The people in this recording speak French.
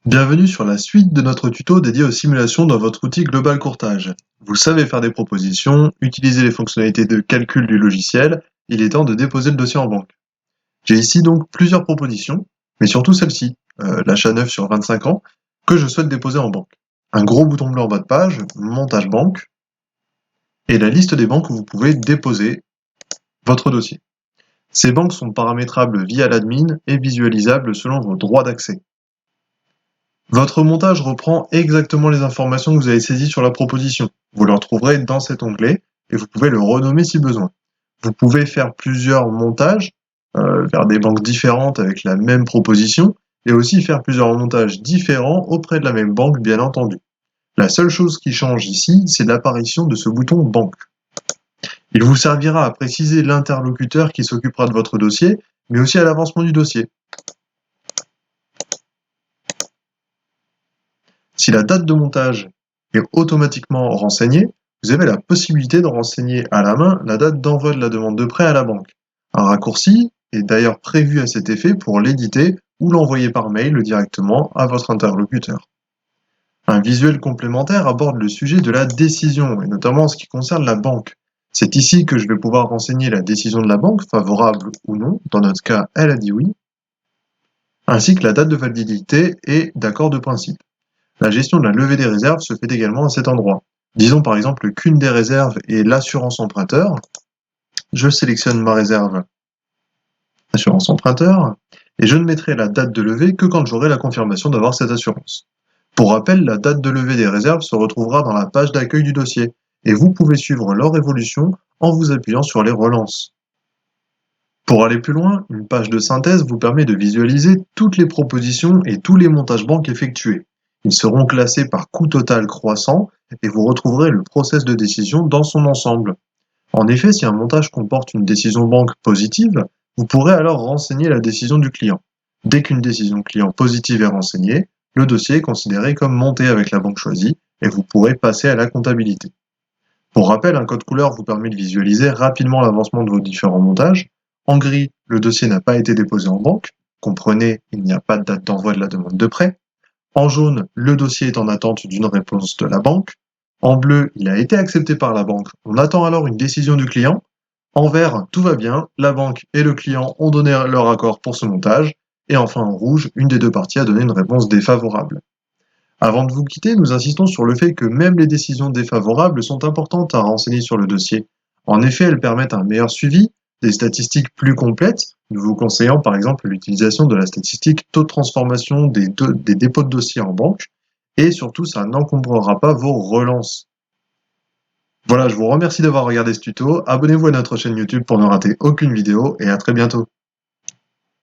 Bienvenue sur la suite de notre tuto dédié aux simulations dans votre outil Global Courtage. Vous savez faire des propositions, utiliser les fonctionnalités de calcul du logiciel, il est temps de déposer le dossier en banque. J'ai ici donc plusieurs propositions, mais surtout celle-ci, l'achat neuf sur 25 ans, que je souhaite déposer en banque. Un gros bouton bleu en bas de page, montage banque, et la liste des banques où vous pouvez déposer votre dossier. Ces banques sont paramétrables via l'admin et visualisables selon vos droits d'accès. Votre montage reprend exactement les informations que vous avez saisies sur la proposition. Vous le retrouverez dans cet onglet et vous pouvez le renommer si besoin. Vous pouvez faire plusieurs montages vers des banques différentes avec la même proposition et aussi faire plusieurs montages différents auprès de la même banque, bien entendu. La seule chose qui change ici, c'est l'apparition de ce bouton banque. Il vous servira à préciser l'interlocuteur qui s'occupera de votre dossier, mais aussi à l'avancement du dossier. Si la date de montage est automatiquement renseignée, vous avez la possibilité de renseigner à la main la date d'envoi de la demande de prêt à la banque. Un raccourci est d'ailleurs prévu à cet effet pour l'éditer ou l'envoyer par mail directement à votre interlocuteur. Un visuel complémentaire aborde le sujet de la décision, et notamment en ce qui concerne la banque. C'est ici que je vais pouvoir renseigner la décision de la banque, favorable ou non, dans notre cas elle a dit oui, ainsi que la date de validité et d'accord de principe. La gestion de la levée des réserves se fait également à cet endroit. Disons par exemple qu'une des réserves est l'assurance emprunteur. Je sélectionne ma réserve assurance emprunteur et je ne mettrai la date de levée que quand j'aurai la confirmation d'avoir cette assurance. Pour rappel, la date de levée des réserves se retrouvera dans la page d'accueil du dossier et vous pouvez suivre leur évolution en vous appuyant sur les relances. Pour aller plus loin, une page de synthèse vous permet de visualiser toutes les propositions et tous les montages banques effectués. Ils seront classés par coût total croissant et vous retrouverez le process de décision dans son ensemble. En effet, si un montage comporte une décision banque positive, vous pourrez alors renseigner la décision du client. Dès qu'une décision client positive est renseignée, le dossier est considéré comme monté avec la banque choisie et vous pourrez passer à la comptabilité. Pour rappel, un code couleur vous permet de visualiser rapidement l'avancement de vos différents montages. En gris, le dossier n'a pas été déposé en banque. Comprenez, il n'y a pas de date d'envoi de la demande de prêt. En jaune, le dossier est en attente d'une réponse de la banque. En bleu, il a été accepté par la banque. On attend alors une décision du client. En vert, tout va bien. La banque et le client ont donné leur accord pour ce montage. Et enfin, en rouge, une des deux parties a donné une réponse défavorable. Avant de vous quitter, nous insistons sur le fait que même les décisions défavorables sont importantes à renseigner sur le dossier. En effet, elles permettent un meilleur suivi, des statistiques plus complètes, nous vous conseillons par exemple l'utilisation de la statistique taux de transformation des dépôts de dossiers en banque, et surtout ça n'encombrera pas vos relances. Voilà, je vous remercie d'avoir regardé ce tuto, abonnez-vous à notre chaîne YouTube pour ne rater aucune vidéo, et à très bientôt.